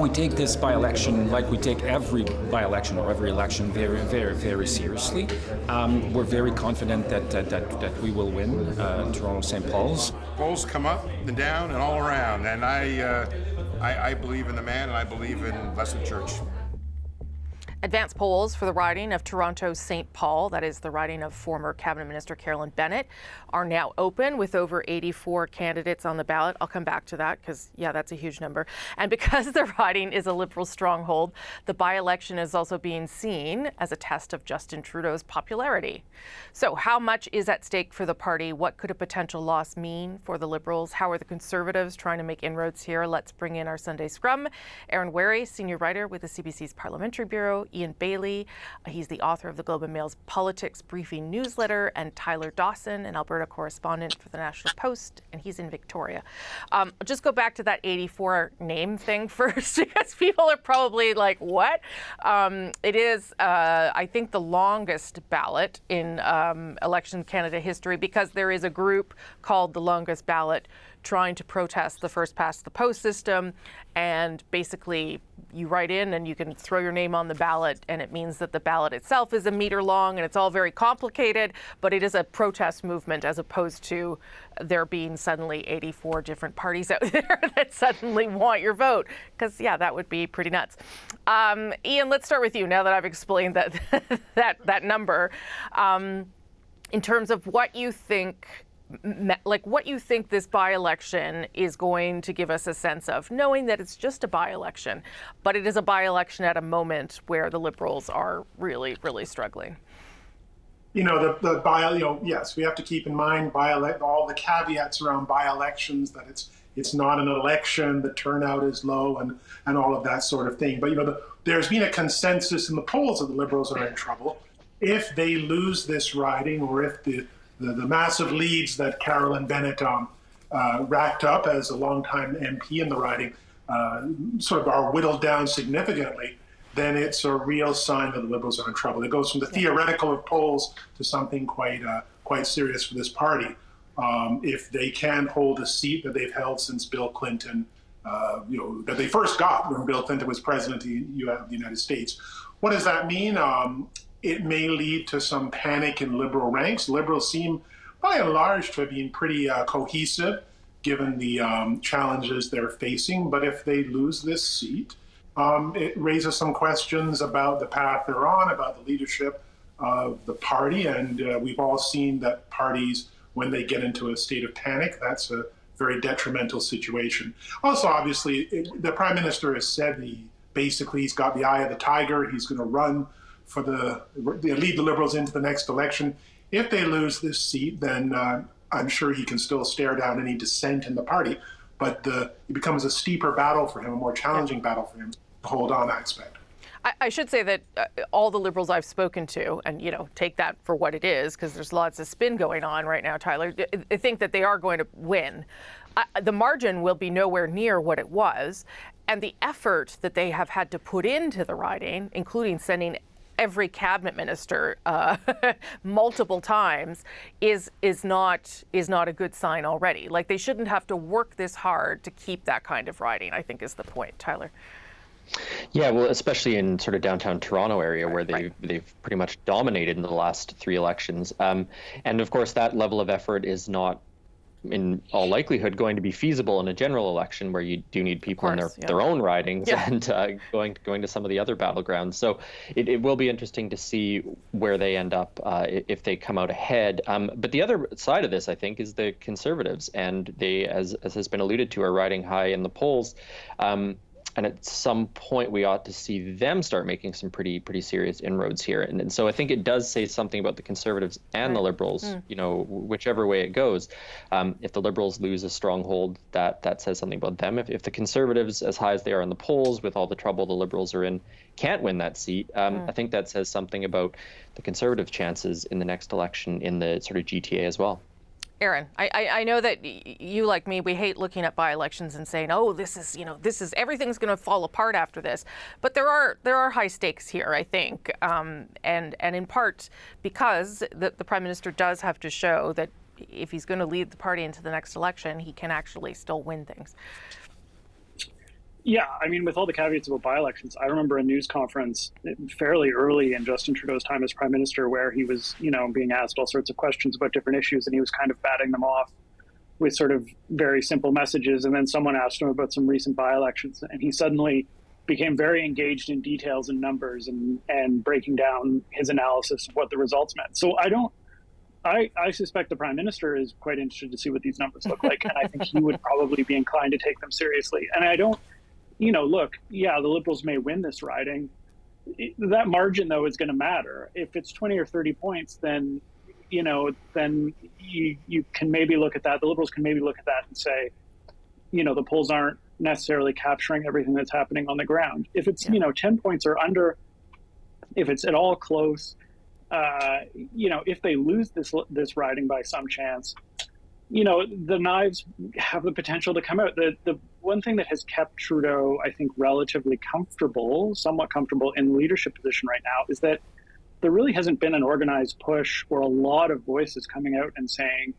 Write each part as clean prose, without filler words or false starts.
We take this by-election, like we take every by-election or every election, very, very, very seriously. We're very confident that we will win Toronto St. Paul's. Polls come up and down and all around, and I believe in the man, and I believe in Blessed Church. Advanced polls for the riding of Toronto St. Paul, that is the riding of former Cabinet Minister Carolyn Bennett, are now open with over 84 candidates on the ballot. I'll come back to that because, yeah, that's a huge number. And because the riding is a Liberal stronghold, the by-election is also being seen as a test of Justin Trudeau's popularity. So how much is at stake for the party? What could a potential loss mean for the Liberals? How are the Conservatives trying to make inroads here? Let's bring in our Sunday Scrum. Aaron Wary, senior writer with the CBC's Parliamentary Bureau. Ian Bailey, he's the author of the Globe and Mail's Politics Briefing newsletter, and Tyler Dawson, an Alberta correspondent for the National Post, and he's in Victoria. I'll just go back to that 84 name thing first, because people are probably like, what? It is, I think, the longest ballot in election Canada history, because there is a group called the Longest Ballot trying to protest the first past the post system, and basically you write in and you can throw your name on the ballot, and it means that the ballot itself is a meter long, and it's all very complicated, but it is a protest movement as opposed to there being suddenly 84 different parties out there that suddenly want your vote, because yeah, that would be pretty nuts. Ian, let's start with you now that I've explained that number. In terms of what you think this by-election is going to give us a sense of, knowing that it's just a by-election, but it is a by-election at a moment where the Liberals are really, really struggling. Yes, we have to keep in mind all the caveats around by-elections, that it's not an election, the turnout is low, and all of that sort of thing. But there's been a consensus in the polls that the Liberals are in trouble. If they lose this riding, or if the massive leads that Carolyn Bennett racked up as a longtime MP in the riding sort of are whittled down significantly, then it's a real sign that the Liberals are in trouble. It goes from the theoretical of polls to something quite serious for this party. If they can't hold a seat that they've held since Bill Clinton, that they first got when Bill Clinton was president of the United States. What does that mean? It may lead to some panic in Liberal ranks. Liberals seem, by and large, to have been pretty cohesive, given the challenges they're facing. But if they lose this seat, it raises some questions about the path they're on, about the leadership of the party. And we've all seen that parties, when they get into a state of panic, that's a very detrimental situation. Also, obviously, the Prime Minister has said he's got the eye of the tiger. He's going to run lead the Liberals into the next election. If they lose this seat, then I'm sure he can still stare down any dissent in the party. But it becomes a steeper battle for him, a more challenging battle for him to hold on, I expect. I should say that all the Liberals I've spoken to, and take that for what it is, because there's lots of spin going on right now, Tyler, I think that they are going to win. The margin will be nowhere near what it was, and the effort that they have had to put into the riding, including sending every cabinet minister multiple times, is not a good sign already. Like, they shouldn't have to work this hard to keep that kind of riding, I think, is the point. Tyler. Yeah, well, especially in sort of downtown Toronto area, where they've pretty much dominated in the last three elections. And of course, that level of effort is not, in all likelihood, going to be feasible in a general election where you do need people in their own ridings and going to some of the other battlegrounds. So it will be interesting to see where they end up if they come out ahead. But the other side of this, I think, is the Conservatives, and they, as has been alluded to, are riding high in the polls. And at some point, we ought to see them start making some pretty serious inroads here. And so I think it does say something about the Conservatives and the Liberals, whichever way it goes. If the Liberals lose a stronghold, that says something about them. If the Conservatives, as high as they are in the polls, with all the trouble the Liberals are in, can't win that seat, I think that says something about the Conservative chances in the next election in the sort of GTA as well. Aaron, I know that you, like me, we hate looking at by-elections and saying, oh, this is everything's going to fall apart after this. But there are high stakes here, I think, and in part because the Prime Minister does have to show that if he's going to lead the party into the next election, he can actually still win things. Yeah, I mean, with all the caveats about by-elections, I remember a news conference fairly early in Justin Trudeau's time as Prime Minister where he was, being asked all sorts of questions about different issues, and he was kind of batting them off with sort of very simple messages. And then someone asked him about some recent by-elections, and he suddenly became very engaged in details and numbers and breaking down his analysis of what the results meant. So I suspect the Prime Minister is quite interested to see what these numbers look like, and I think he would probably be inclined to take them seriously. And I don't, look, yeah, the Liberals may win this riding. That margin, though, is going to matter. If it's 20 or 30 points, then, then you can maybe look at that. The Liberals can maybe look at that and say, the polls aren't necessarily capturing everything that's happening on the ground. If it's, 10 points or under, if it's at all close, if they lose this riding by some chance, the knives have the potential to come out. The one thing that has kept Trudeau, I think, relatively somewhat comfortable in the leadership position right now is that there really hasn't been an organized push or a lot of voices coming out and saying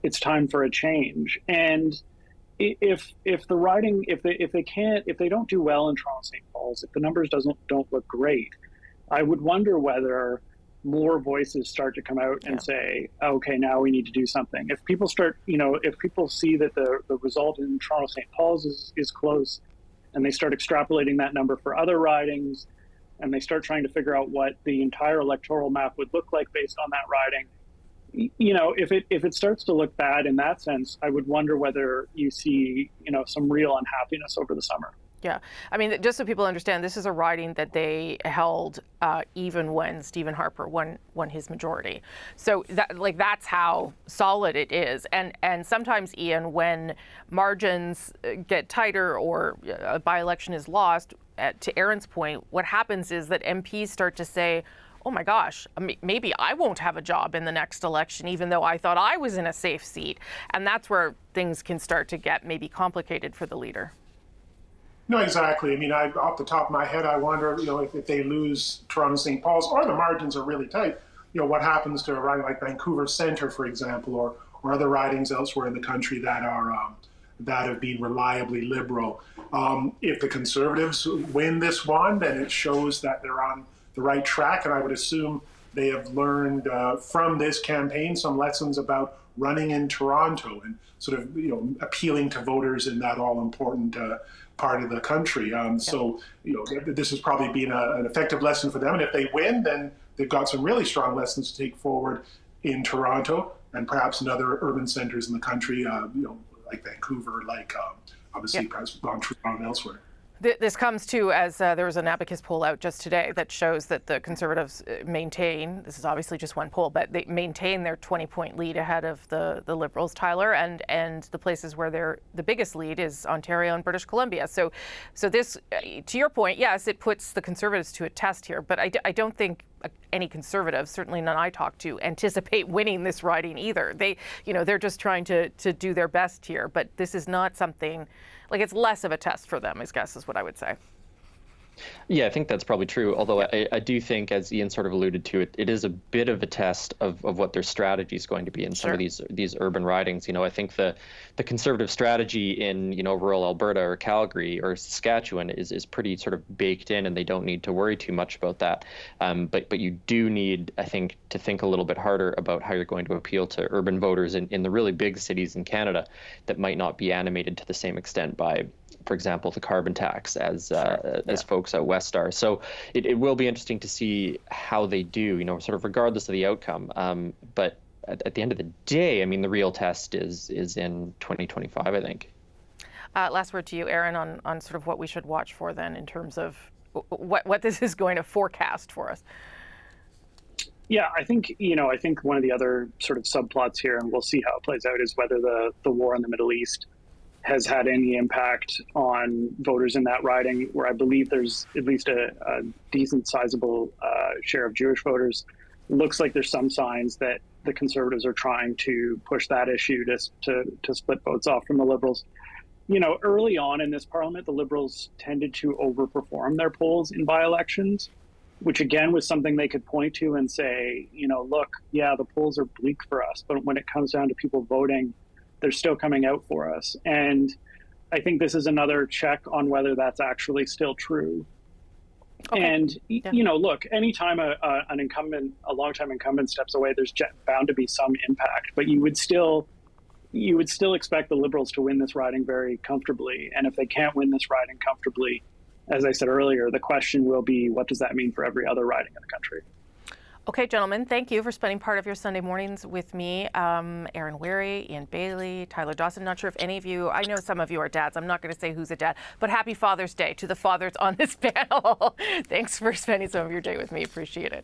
it's time for a change. And if the riding, if they don't do well in Toronto St. Paul's, if the numbers don't look great, I would wonder whether more voices start to come out and say, okay, now we need to do something. If people start, if people see that the result in Toronto St. Paul's is close, and they start extrapolating that number for other ridings, and they start trying to figure out what the entire electoral map would look like based on that riding, if it starts to look bad in that sense, I would wonder whether you see, some real unhappiness over the summer. Yeah. I mean, just so people understand, this is a riding that they held even when Stephen Harper won his majority. So that's how solid it is. And sometimes, Ian, when margins get tighter or a by-election is lost, to Aaron's point, what happens is that MPs start to say, oh my gosh, maybe I won't have a job in the next election, even though I thought I was in a safe seat. And that's where things can start to get maybe complicated for the leader. No, exactly. I mean, off the top of my head, I wonder, if they lose Toronto St. Paul's or the margins are really tight, what happens to a riding like Vancouver Centre, for example, or other ridings elsewhere in the country that have been reliably Liberal. If the Conservatives win this one, then it shows that they're on the right track, and I would assume they have learned from this campaign some lessons about running in Toronto and sort of appealing to voters in that all-important part of the country. So this has probably been an effective lesson for them, and if they win, then they've got some really strong lessons to take forward in Toronto and perhaps in other urban centres in the country, like Vancouver, like obviously perhaps Montreal and elsewhere. This comes too as there was an Abacus poll out just today that shows that the Conservatives maintain, this is obviously just one poll, but they maintain their 20-point lead ahead of the Liberals, Tyler, and the places where the biggest lead is Ontario and British Columbia. So this, to your point, yes, it puts the Conservatives to a test here, but I don't think any Conservatives, certainly none I talk to, anticipate winning this riding either. They're just trying to do their best here, but this is not something, it's less of a test for them, I guess is what I would say. Yeah, I think that's probably true. Although I do think, as Ian sort of alluded to, it is a bit of a test of what their strategy is going to be in some of these urban ridings. I think the Conservative strategy in rural Alberta or Calgary or Saskatchewan is pretty sort of baked in, and they don't need to worry too much about that. But you do need, I think, to think a little bit harder about how you're going to appeal to urban voters in the really big cities in Canada that might not be animated to the same extent by, for example, the carbon tax as folks out west are. So it will be interesting to see how they do, sort of regardless of the outcome. But at the end of the day, I mean, the real test is in 2025, I think. Last word to you, Aaron, on sort of what we should watch for then in terms of what this is going to forecast for us. Yeah, I think one of the other sort of subplots here, and we'll see how it plays out, is whether the war in the Middle East has had any impact on voters in that riding, where I believe there's at least a decent sizable share of Jewish voters. It looks like there's some signs that the Conservatives are trying to push that issue to split votes off from the Liberals. Early on in this parliament, the Liberals tended to overperform their polls in by-elections, which again was something they could point to and say, look, yeah, the polls are bleak for us, but when it comes down to people voting, they're still coming out for us. And I think this is another check on whether that's actually still true. Okay. And, Yeah. look, anytime a longtime incumbent steps away, there's bound to be some impact, but you would still expect the Liberals to win this riding very comfortably. And if they can't win this riding comfortably, as I said earlier, the question will be, what does that mean for every other riding in the country? Okay, gentlemen, thank you for spending part of your Sunday mornings with me. Aaron Wherry, Ian Bailey, Tyler Dawson. Not sure if any of you, I know some of you are dads. I'm not going to say who's a dad, but happy Father's Day to the fathers on this panel. Thanks for spending some of your day with me. Appreciate it.